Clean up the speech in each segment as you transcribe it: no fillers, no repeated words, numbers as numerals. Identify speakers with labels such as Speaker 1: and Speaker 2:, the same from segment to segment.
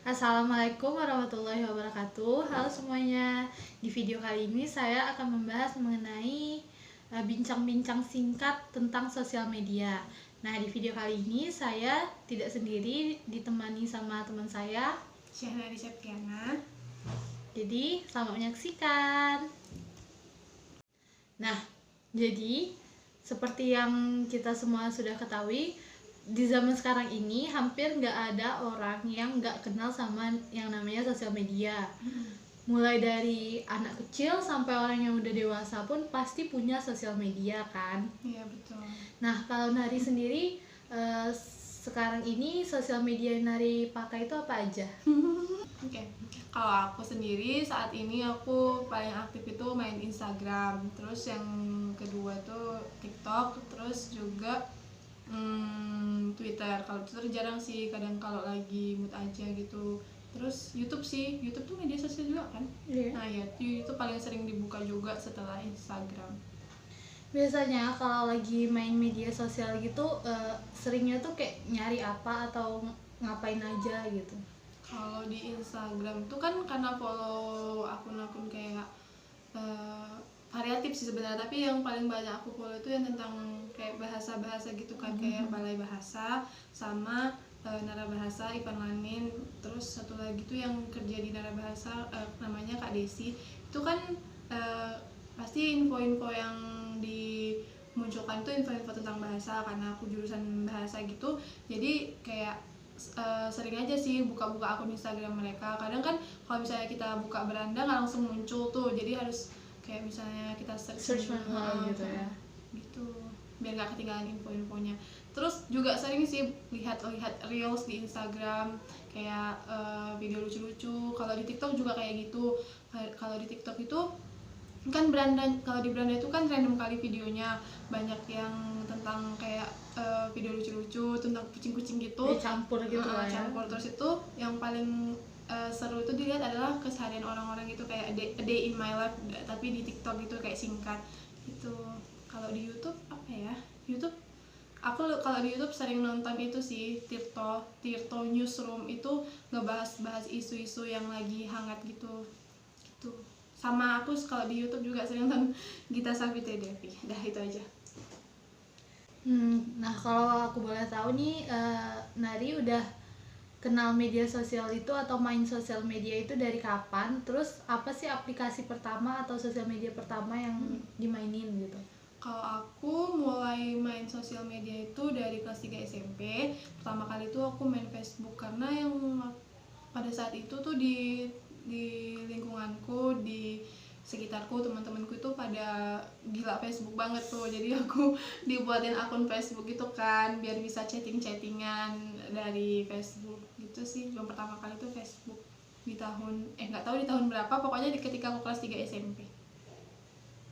Speaker 1: Assalamualaikum warahmatullahi wabarakatuh. Halo semuanya. Di video kali ini saya akan membahas mengenai bincang-bincang singkat tentang sosial media. Nah, di video kali ini saya tidak sendiri, ditemani sama teman saya,
Speaker 2: Syahnari Septiana.
Speaker 1: Jadi, selamat menyaksikan. Nah, jadi seperti yang kita semua sudah ketahui, di zaman sekarang ini hampir nggak ada orang yang nggak kenal sama yang namanya sosial media. Mulai dari anak kecil sampai orang yang udah dewasa pun pasti punya sosial media kan.
Speaker 2: Iya, betul.
Speaker 1: Nah, kalau Nari sendiri sekarang ini sosial media yang Nari pakai itu apa aja?
Speaker 2: Oke. Kalau aku sendiri saat ini aku paling aktif itu main Instagram, terus yang kedua tuh TikTok, terus juga Twitter. Kalau Twitter jarang sih, kadang kalau lagi mood aja gitu. Terus YouTube sih, YouTube tuh media sosial juga kan?
Speaker 1: Iya.
Speaker 2: Nah ya, YouTube paling sering dibuka juga setelah Instagram.
Speaker 1: Biasanya kalau lagi main media sosial gitu seringnya tuh kayak nyari apa atau ngapain aja gitu?
Speaker 2: Kalau di Instagram tuh kan karena follow akun-akun kayak variatif sih sebenarnya, tapi yang paling banyak aku follow itu yang tentang kayak bahasa-bahasa gitu kan, kayak balai bahasa sama narabahasa Ivan Lanin. Terus satu lagi tuh yang kerja di narabahasa namanya Kak Desi. Itu kan pasti info-info yang dimunculkan tuh info-info tentang bahasa, karena aku jurusan bahasa gitu. Jadi kayak sering aja sih buka-buka akun Instagram mereka. Kadang kan kalau misalnya kita buka beranda nggak langsung muncul tuh, jadi harus kayak misalnya kita search
Speaker 1: manual gitu ya.
Speaker 2: Gitu, biar nggak ketinggalan info-infonya. Terus juga sering sih lihat reels di Instagram, kayak video lucu-lucu. Kalau di TikTok juga kayak gitu. Kalau di TikTok itu kan beranda, kalau di beranda itu kan random kali videonya, banyak yang tentang kayak video lucu-lucu tentang kucing-kucing gitu,
Speaker 1: Campur gitu lah ya.
Speaker 2: campur. Terus itu yang paling seru itu dilihat adalah keseharian orang-orang gitu, kayak a day in my life, tapi di TikTok gitu kayak singkat gitu. Kalau di YouTube apa ya, YouTube aku kalau di YouTube sering nonton itu sih, Tirto Newsroom, itu ngebahas isu-isu yang lagi hangat gitu. Sama aku kalau di YouTube juga sering nonton Gita Savitri Devi. Dah itu aja.
Speaker 1: Nah, kalau aku boleh tahu nih, Nari udah kenal media sosial itu atau main sosial media itu dari kapan? Terus apa sih aplikasi pertama atau sosial media pertama yang dimainin gitu?
Speaker 2: Kalau aku mulai main sosial media itu dari kelas 3 SMP. Pertama kali itu aku main Facebook, karena yang pada saat itu tuh di lingkunganku, di sekitarku, teman-temanku itu pada gila Facebook banget tuh. Jadi aku dibuatin akun Facebook gitu kan, biar bisa chattingan dari Facebook gitu sih. Yang pertama kali tuh Facebook di tahun nggak tahu di tahun berapa, pokoknya ketika aku kelas 3 SMP.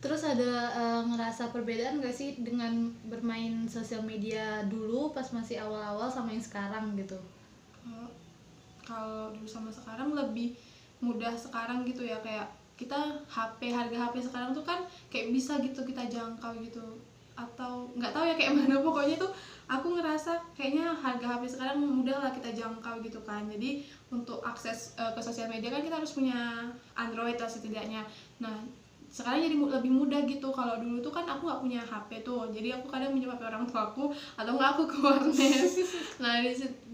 Speaker 1: Terus ada ngerasa perbedaan gak sih dengan bermain sosial media dulu pas masih awal-awal sama yang sekarang gitu?
Speaker 2: Kalau dulu sama sekarang lebih mudah sekarang gitu ya, kayak kita harga HP sekarang tuh kan kayak bisa gitu kita jangkau gitu, atau nggak tahu ya kayak mana, pokoknya tuh aku ngerasa kayaknya harga HP sekarang mudah lah kita jangkau gitu kan. Jadi untuk akses ke sosial media kan kita harus punya Android lah setidaknya. Nah sekarang jadi lebih mudah gitu. Kalau dulu tuh kan aku nggak punya HP tuh, jadi aku kadang minjem HP orang tuaku atau nggak aku ke warnet. Nah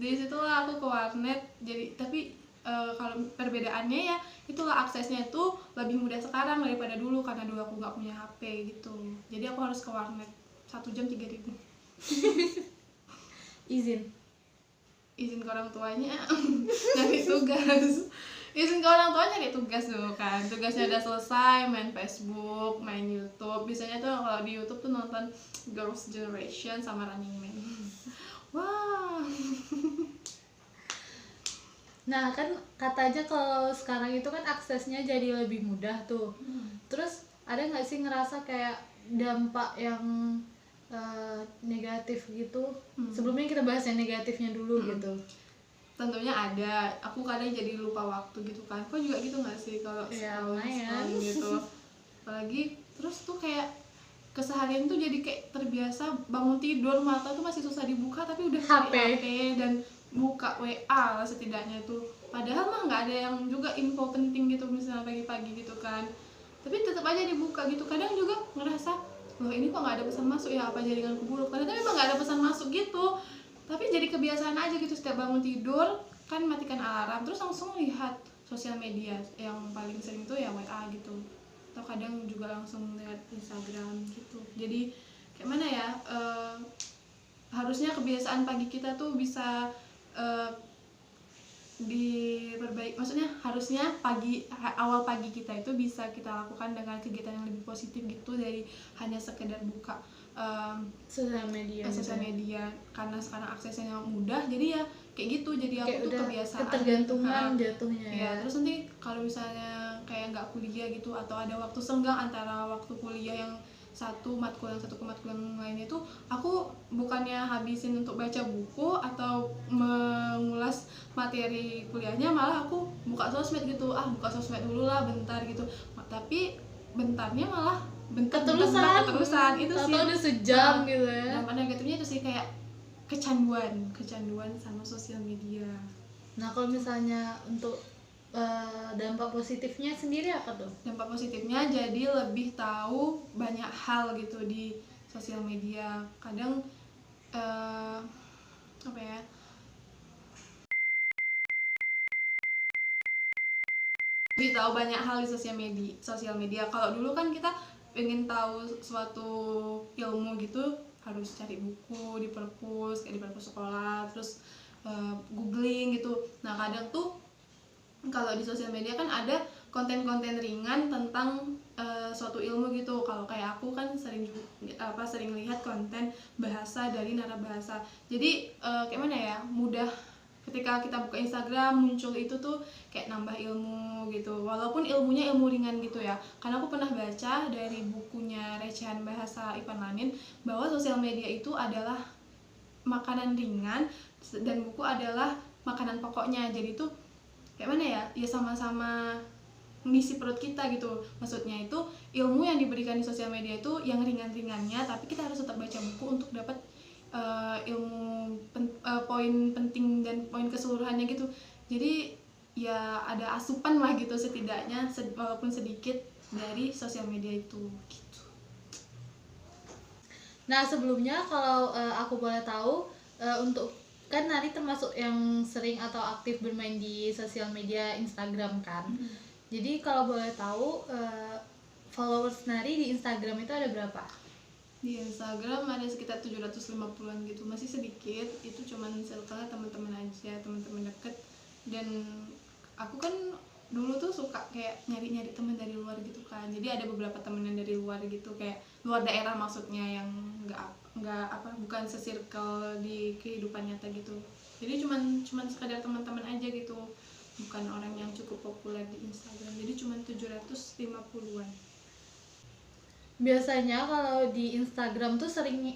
Speaker 2: di situlah aku ke warnet. Jadi tapi kalau perbedaannya ya itulah, aksesnya itu lebih mudah sekarang daripada dulu, karena dulu aku nggak punya HP gitu. Jadi aku harus ke warnet 1 jam 3.000. izin ke orang tuanya nyari tugas. Izin ke orang tuanya nyari tugas dulu kan, tugasnya udah selesai, main Facebook, main YouTube. Biasanya tuh kalau di YouTube tuh nonton Girls' Generation sama Running Man. Wah.
Speaker 1: Nah, kan katanya kalau sekarang itu kan aksesnya jadi lebih mudah tuh. Terus ada nggak sih ngerasa kayak dampak yang negatif gitu? Sebelumnya kita bahas yang negatifnya dulu gitu.
Speaker 2: Tentunya ada. Aku kadang jadi lupa waktu gitu kan. Kok juga gitu nggak sih kalau scrolling gitu? Apalagi terus tuh kayak keseharian tuh jadi kayak terbiasa bangun tidur, mata tuh masih susah dibuka tapi udah cari HP dan buka WA lah setidaknya tuh, padahal mah nggak ada yang juga info penting gitu misalnya pagi-pagi gitu kan, tapi tetap aja dibuka gitu. Kadang juga ngerasa loh ini kok nggak ada pesan masuk ya, apa jaringanku buruk, ternyata memang nggak ada pesan masuk gitu, tapi jadi kebiasaan aja gitu. Setiap bangun tidur kan matikan alarm terus langsung lihat sosial media, yang paling sering tuh ya WA gitu, atau kadang juga langsung lihat Instagram gitu. Jadi kayak mana ya, harusnya kebiasaan pagi kita tuh bisa eh, diperbaiki, maksudnya harusnya awal pagi kita itu bisa kita lakukan dengan kegiatan yang lebih positif gitu, dari hanya sekedar buka sosial media karena sekarang aksesnya mudah, jadi ya kayak gitu, jadi aku
Speaker 1: kayak
Speaker 2: tuh
Speaker 1: udah
Speaker 2: kebiasaan
Speaker 1: ketergantungan jatuhnya
Speaker 2: ya. Terus nanti kalau misalnya kayak nggak kuliah gitu, atau ada waktu senggang antara waktu kuliah yang satu matkul yang satu ke matkul yang lainnya, itu aku bukannya habisin untuk baca buku atau mengulas materi kuliahnya, malah aku buka sosmed gitu, buka sosmed dulu lah bentar gitu, tapi bentarnya malah keterusan itu sih,
Speaker 1: udah sejam gitu ya.
Speaker 2: dampak negatifnya itu sih kayak kecanduan sama sosial media.
Speaker 1: Nah kalau misalnya untuk dampak positifnya sendiri apa tuh?
Speaker 2: Dampak positifnya jadi lebih tahu banyak hal gitu di sosial media. Kadang apa ya, lebih tahu banyak hal di sosial media. Kalau dulu kan kita pengen tahu suatu ilmu gitu harus cari buku di perpus, kayak di perpus sekolah, terus googling gitu. Nah kadang tuh kalau di sosial media kan ada konten-konten ringan tentang suatu ilmu gitu. Kalau kayak aku kan sering lihat konten bahasa dari narabahasa. Jadi kayak mana ya, mudah ketika kita buka Instagram muncul itu tuh kayak nambah ilmu gitu, walaupun ilmunya ilmu ringan gitu ya. Karena aku pernah baca dari bukunya Recehan Bahasa Ivan Lanin bahwa sosial media itu adalah makanan ringan dan buku adalah makanan pokoknya. Jadi tuh kayak mana ya, ya sama-sama ngisi perut kita gitu. Maksudnya itu ilmu yang diberikan di sosial media itu yang ringan-ringannya, tapi kita harus tetap baca buku untuk dapat ilmu poin penting dan poin keseluruhannya gitu. Jadi ya ada asupan lah gitu setidaknya, walaupun sedikit, dari sosial media itu gitu.
Speaker 1: Nah sebelumnya kalau aku boleh tahu, untuk kan Nari termasuk yang sering atau aktif bermain di sosial media Instagram kan. Jadi kalau boleh tahu, followers Nari di Instagram itu ada berapa?
Speaker 2: Di Instagram ada sekitar 750-an gitu, masih sedikit. Itu cuman circle teman-teman aja, teman-teman deket. Dan aku kan dulu tuh suka kayak nyari-nyari teman dari luar gitu kan, jadi ada beberapa temen yang dari luar gitu, kayak luar daerah maksudnya, yang bukan se-circle di kehidupan nyata gitu. Jadi cuman sekadar teman-teman aja gitu, bukan orang yang cukup populer di Instagram. Jadi cuman 750-an.
Speaker 1: Biasanya kalau di Instagram tuh sering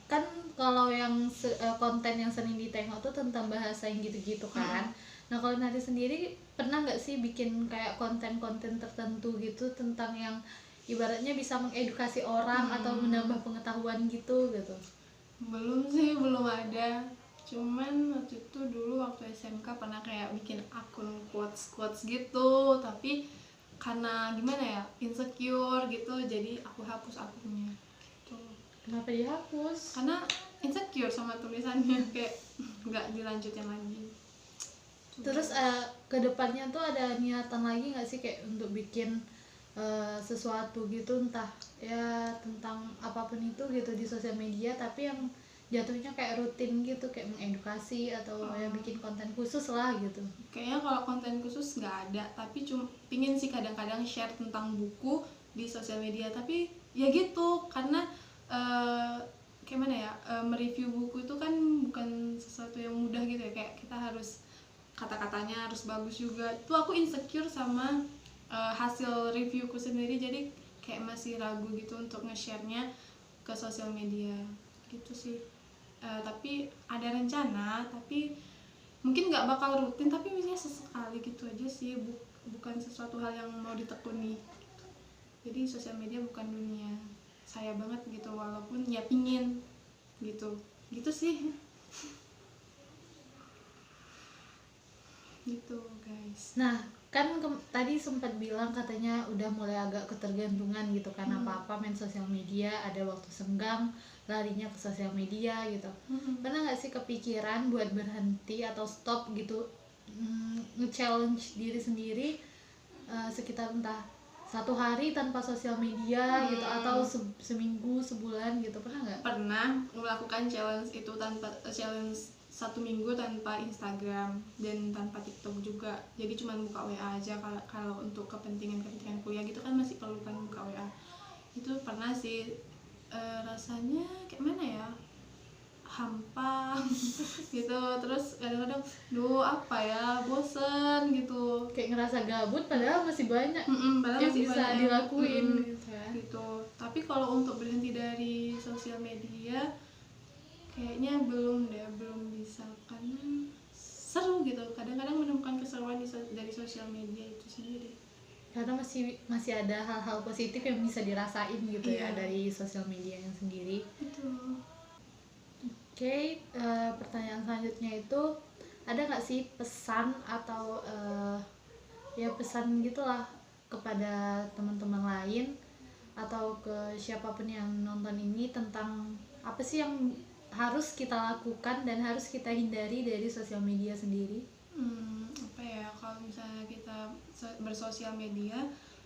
Speaker 1: kan kalau yang konten yang sering ditengok tuh tentang bahasa yang gitu-gitu kan. Nah kalau Nari sendiri pernah nggak sih bikin kayak konten-konten tertentu gitu tentang yang ibaratnya bisa mengedukasi orang atau menambah pengetahuan gitu?
Speaker 2: Belum sih, belum ada. Cuman waktu itu dulu waktu SMK pernah kayak bikin akun quotes gitu, tapi karena gimana ya, insecure gitu, jadi aku hapus akunnya gitu.
Speaker 1: Kenapa dihapus?
Speaker 2: Karena insecure sama tulisannya, kayak nggak dilanjutin lagi.
Speaker 1: Terus kedepannya tuh ada niatan lagi nggak sih kayak untuk bikin sesuatu gitu, entah ya tentang apapun itu gitu di sosial media, tapi yang jatuhnya kayak rutin gitu, kayak mengedukasi atau ya bikin konten khusus lah gitu?
Speaker 2: Kayaknya kalau konten khusus nggak ada, tapi cuma pingin sih kadang-kadang share tentang buku di sosial media. Tapi ya gitu, karena kayak mana ya, mereview buku itu kan bukan sesuatu yang mudah gitu ya, kayak kita harus kata-katanya harus bagus juga. Itu aku insecure sama hasil reviewku sendiri, jadi kayak masih ragu gitu untuk nge-share-nya ke sosial media gitu sih. Tapi ada rencana, tapi mungkin nggak bakal rutin, tapi misalnya sesekali gitu aja sih, bukan sesuatu hal yang mau ditekuni gitu. Jadi sosial media bukan dunia saya banget gitu, walaupun ya pingin gitu sih. guys.
Speaker 1: Nah, kan tadi sempat bilang katanya udah mulai agak ketergantungan gitu kan, apa-apa main sosial media, ada waktu senggang larinya ke sosial media gitu. Pernah nggak sih kepikiran buat berhenti atau stop gitu, nge-challenge diri sendiri, sekitar entah 1 hari tanpa sosial media gitu, atau seminggu, sebulan gitu, pernah nggak?
Speaker 2: Pernah melakukan challenge itu, tanpa challenge 1 minggu tanpa Instagram dan tanpa TikTok juga. Jadi cuma buka WA aja. Kalau untuk kepentingan kuliah gitu kan masih perlu kan buka WA. Itu pernah sih. Rasanya kayak mana ya, hampa gitu. Terus kadang-kadang apa ya, bosen gitu,
Speaker 1: Kayak ngerasa gabut padahal masih banyak
Speaker 2: padahal
Speaker 1: yang
Speaker 2: masih
Speaker 1: bisa
Speaker 2: banyak
Speaker 1: dilakuin gitu kan.
Speaker 2: gitu. Tapi kalau untuk berhenti dari sosial media kayaknya belum bisa, karena seru gitu. Kadang-kadang menemukan keseruan dari sosial media itu sendiri.
Speaker 1: Karena masih ada hal-hal positif yang bisa dirasain gitu ya
Speaker 2: Iya.
Speaker 1: dari sosial media yang sendiri.
Speaker 2: Itu
Speaker 1: Oke, pertanyaan selanjutnya itu, ada nggak sih pesan atau ya pesan gitulah kepada teman-teman lain atau ke siapapun yang nonton ini, tentang apa sih yang harus kita lakukan dan harus kita hindari dari sosial media sendiri?
Speaker 2: apa ya, kalau misalnya kita bersosial media,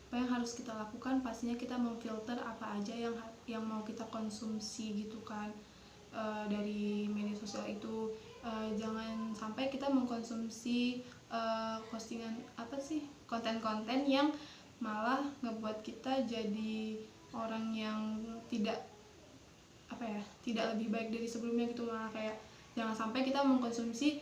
Speaker 2: apa yang harus kita lakukan, pastinya kita memfilter apa aja yang mau kita konsumsi gitu kan. Dari media sosial itu, jangan sampai kita mengkonsumsi postingan konten-konten yang malah ngebuat kita jadi orang yang tidak lebih baik dari sebelumnya gitu. Malah kayak jangan sampai kita mengkonsumsi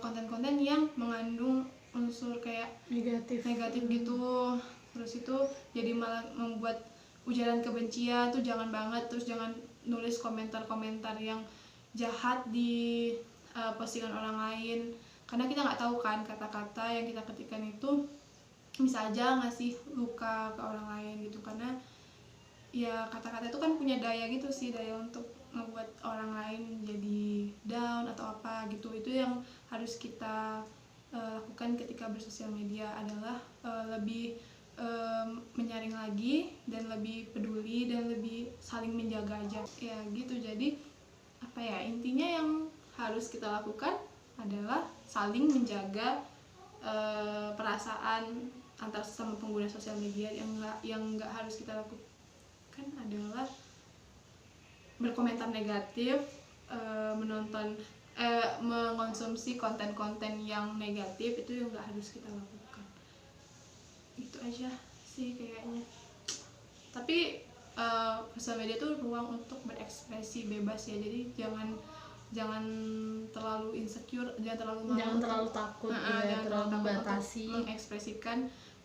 Speaker 2: konten-konten yang mengandung unsur kayak
Speaker 1: Negatif
Speaker 2: gitu. Terus itu jadi malah membuat ujaran kebencian tuh jangan banget. Terus jangan nulis komentar-komentar yang jahat di postingan orang lain, karena kita nggak tahu kan kata-kata yang kita ketikkan itu bisa aja ngasih luka ke orang lain gitu. Karena ya kata-kata itu kan punya daya gitu sih, daya untuk membuat orang lain jadi down atau apa gitu. Itu yang harus kita lakukan ketika bersosial media, adalah lebih menyaring lagi dan lebih peduli dan lebih saling menjaga aja ya gitu. Jadi intinya yang harus kita lakukan adalah saling menjaga perasaan antar sesama pengguna sosial media. Yang nggak harus kita lakukan adalah berkomentar negatif, mengonsumsi konten-konten yang negatif. Itu yang nggak harus kita lakukan. Itu aja sih kayaknya. Tapi sosial media itu ruang untuk berekspresi bebas ya. Jadi jangan terlalu insecure, jangan terlalu malu,
Speaker 1: jangan terlalu takut
Speaker 2: jangan
Speaker 1: terlalu
Speaker 2: membatasi
Speaker 1: membatasi,
Speaker 2: mengekspresikan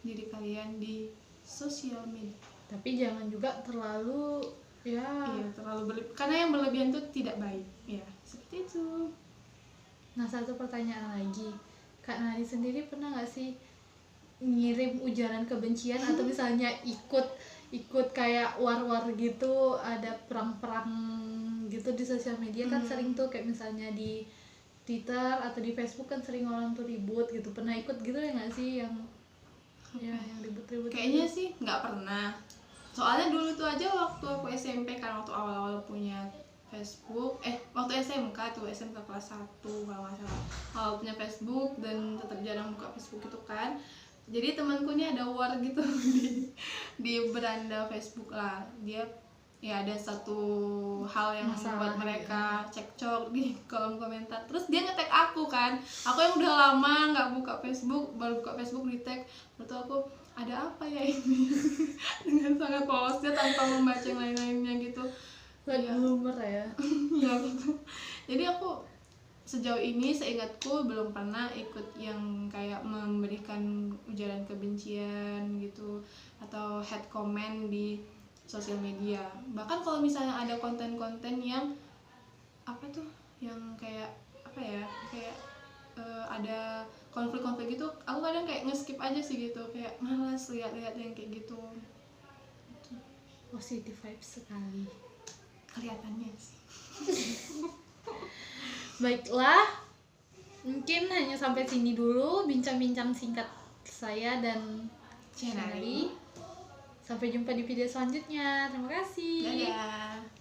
Speaker 2: diri kalian di sosial media.
Speaker 1: tapi jangan juga terlalu
Speaker 2: terlalu karena yang berlebihan itu tidak baik ya, seperti itu.
Speaker 1: Nah, satu pertanyaan lagi, Kak Nari sendiri pernah nggak sih ngirim ujaran kebencian atau misalnya ikut kayak war-war gitu, ada perang-perang gitu di sosial media kan sering tuh, kayak misalnya di Twitter atau di Facebook kan sering orang tuh ribut gitu. Pernah ikut gitu ya nggak sih, yang ribut-ribut?
Speaker 2: Kayaknya sih nggak pernah. Soalnya dulu tuh aja waktu aku SMP kan, waktu awal-awal punya Facebook, waktu SMK tuh, SMK kelas 1 kalau nggak salah, awal punya Facebook dan tetap jarang buka Facebook gitu kan. Jadi temanku nih ada war gitu di beranda Facebook lah. Dia ya ada satu hal yang membuat mereka cekcok di kolom komentar. Terus dia nge-tag aku kan, aku yang udah lama nggak buka Facebook, baru buka Facebook di tag. Lalu aku, ada apa ya ini? Dengan sangat polosnya tanpa membaca yang lain-lainnya gitu.
Speaker 1: Bloomer ya.
Speaker 2: Ya gitu. Jadi aku sejauh ini seingatku belum pernah ikut yang kayak memberikan ujaran kebencian gitu atau hate comment di sosial media. Bahkan kalau misalnya ada konten-konten yang yang kayak ada konflik-konflik gitu, aku kadang kayak nge-skip aja sih gitu, kayak malas lihat-lihat yang kayak gitu.
Speaker 1: Positive vibes sekali
Speaker 2: Kelihatannya sih.
Speaker 1: Baiklah, Mungkin hanya sampai sini dulu bincang-bincang singkat saya dan
Speaker 2: Shenali.
Speaker 1: Shenali. Sampai jumpa di video selanjutnya. Terima kasih.
Speaker 2: Dadah.